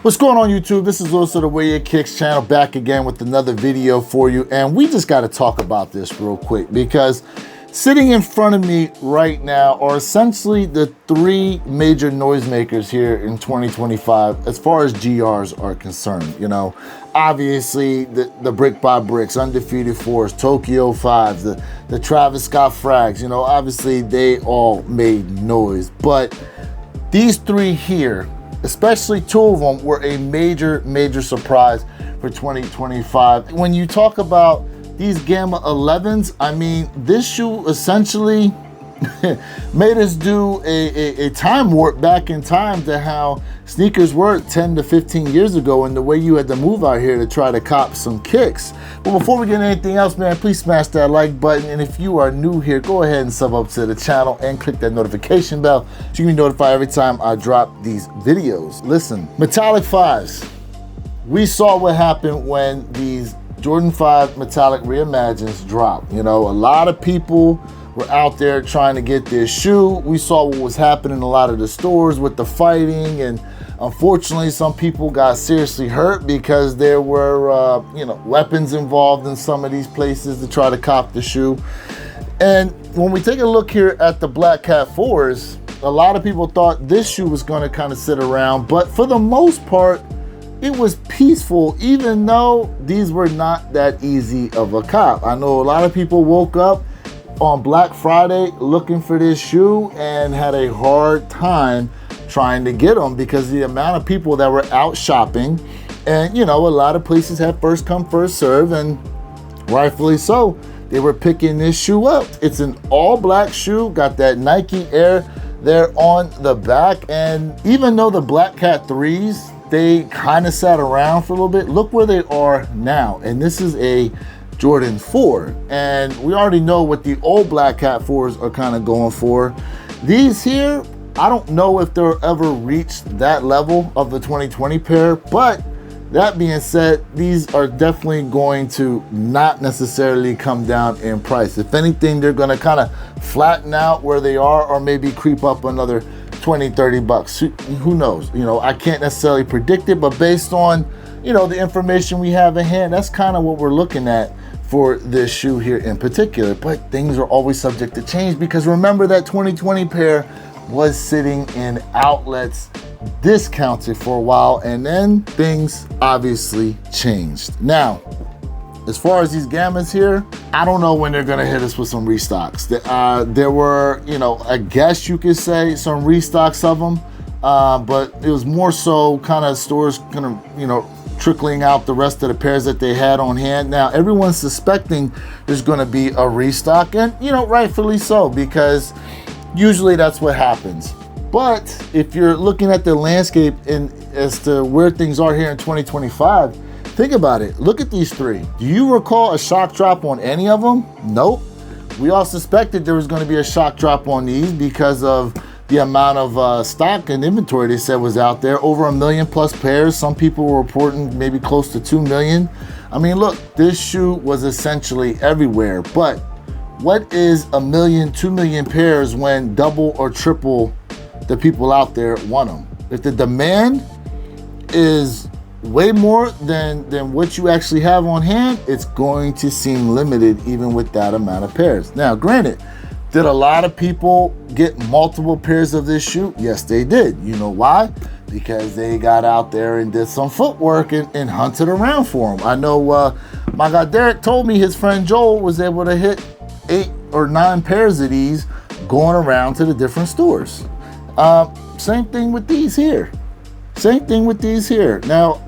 What's going on YouTube? This is also the Way Your Kicks channel, back again with another video for you. And we just got to talk about this real quick because sitting in front of me right now are essentially the three major noisemakers here in 2025 as far as GRs are concerned. You know, obviously the Brick by Bricks, Undefeated Force, Tokyo 5s, the Travis Scott Frags, you know, obviously they all made noise. But these three here, especially two of them, were a major surprise for 2025. When you talk about these Gamma 11s, I mean, this shoe essentially made us do a time warp back in time to how sneakers were 10 to 15 years ago and the way you had to move out here to try to cop some kicks. But before we get into anything else, man, please smash that like button. And if you are new here, go ahead and sub up to the channel and click that notification bell so you can be notified every time I drop these videos. Listen, Metallic 5s. We saw what happened when these Jordan 5 Metallic Reimagines dropped. You know, a lot of people were out there trying to get their shoe. We saw what was happening in a lot of the stores with the fighting, and unfortunately some people got seriously hurt because there were you know, weapons involved in some of these places to try to cop the shoe. And when we take a look here at the Black Cat 4s, a lot of people thought this shoe was going to kind of sit around, but for the most part it was peaceful, even though these were not that easy of a cop. I know a lot of people woke up on Black Friday looking for this shoe and had a hard time trying to get them because the amount of people that were out shopping. And you know, a lot of places have first come first serve, and rightfully so, they were picking this shoe up. It's an all black shoe, got that Nike Air there on the back. And even though the Black Cat 3s, they kind of sat around for a little bit, look where they are now. And this is a Jordan 4, and we already know what the old Black Cat 4s are kind of going for. These here, I don't know if they'll ever reach that level of the 2020 pair, but that being said, these are definitely going to not necessarily come down in price. If anything, they're going to kind of flatten out where they are, or maybe creep up another 20-30 bucks. Who knows? You know, I can't necessarily predict it, but based on, you know, the information we have in hand, that's kind of what we're looking at for this shoe here in particular. But things are always subject to change, because remember that 2020 pair was sitting in outlets discounted for a while, and then things obviously changed. Now, as far as these Gammas here, I don't know when they're gonna hit us with some restocks. There were, you know, I guess you could say some restocks of them, but it was more so kind of stores kind of, you know, trickling out the rest of the pairs that they had on hand. Now everyone's suspecting there's going to be a restock, and you know, rightfully so, because usually that's what happens. But if you're looking at the landscape and as to where things are here in 2025, think about it. Look at these three. Do you recall a shock drop on any of them? Nope. We all suspected there was going to be a shock drop on these because of the amount of stock and inventory they said was out there. Over 1 million plus pairs. Some people were reporting maybe close to 2 million. I mean, look, this shoe was essentially everywhere. But what is 1 million, 2 million pairs when double or triple the people out there want them? If the demand is way more than what you actually have on hand, it's going to seem limited even with that amount of pairs. Now, granted, did a lot of people get multiple pairs of this shoe? Yes, they did. You know why? Because they got out there and did some footwork and hunted around for them. I know my guy Derek told me his friend Joel was able to hit 8 or 9 pairs of these going around to the different stores. Same thing with these here. Same thing with these here. Now,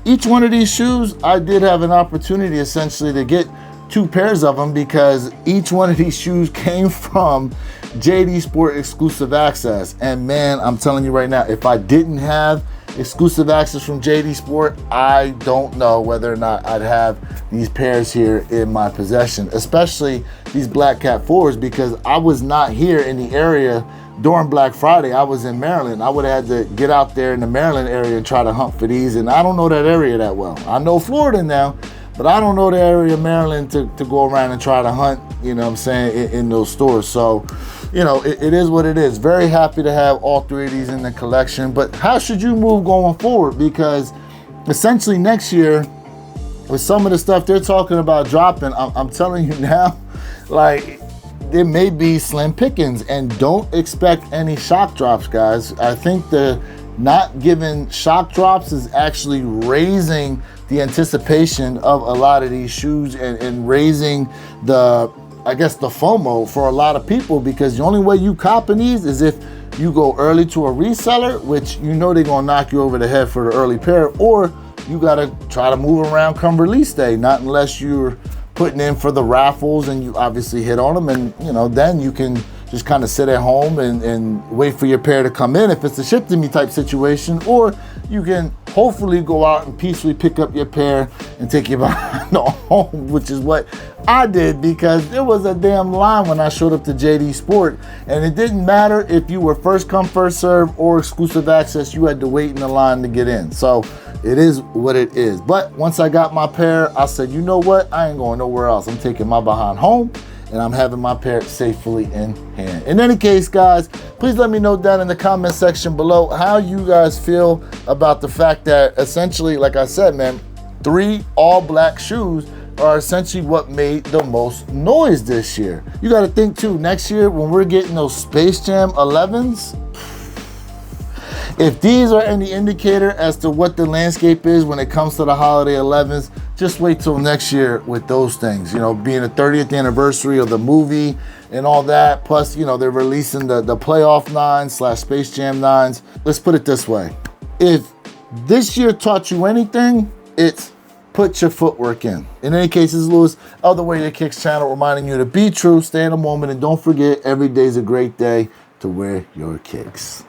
each one of these shoes, I did have an opportunity essentially to get 2 pairs of them, because each one of these shoes came from JD Sport exclusive access. And man, I'm telling you right now, if I didn't have exclusive access from JD Sport, I don't know whether or not I'd have these pairs here in my possession, especially these Black Cat 4s, because I was not here in the area during Black Friday. I was in Maryland. I would have had to get out there in the Maryland area and try to hunt for these, and I don't know that area that well. I know Florida now, but I don't know the area of Maryland to go around and try to hunt, you know what I'm saying, in those stores. So you know, it is what it is. Very happy to have all three of these in the collection. But how should you move going forward? Because essentially next year, with some of the stuff they're talking about dropping, I'm telling you now, like, there may be slim pickings, and don't expect any shock drops, guys. I think the not giving shock drops is actually raising the anticipation of a lot of these shoes, and raising the, I guess, the FOMO for a lot of people, because the only way you copping these is if you go early to a reseller, which you know they're gonna knock you over the head for the early pair, or you gotta try to move around come release day, not unless you're putting in for the raffles and you obviously hit on them, and you know, then you can just kind of sit at home and wait for your pair to come in if it's a ship to me type situation, or you can hopefully go out and peacefully pick up your pair and take your behind home, which is what I did, because there was a damn line when I showed up to JD Sport, and it didn't matter if you were first come first serve or exclusive access, you had to wait in the line to get in. So it is what it is. But once I got my pair, I said, you know what, I ain't going nowhere else. I'm taking my behind home, and I'm having my pair safely in hand. In any case, guys, please let me know down in the comment section below how you guys feel about the fact that essentially, like I said, man, 3 all black shoes are essentially what made the most noise this year. You got to think too, next year when we're getting those Space Jam 11s, if these are any indicator as to what the landscape is when it comes to the holiday 11s, just wait till next year with those things. You know, being the 30th anniversary of the movie and all that, plus, you know, they're releasing the playoff 9/ Space Jam 9s. Let's put it this way. If this year taught you anything, it's put your footwork in. In any case, this is Lewis of the Wear Your Kicks channel, reminding you to be true, stay in the moment, and don't forget, every day is a great day to wear your kicks.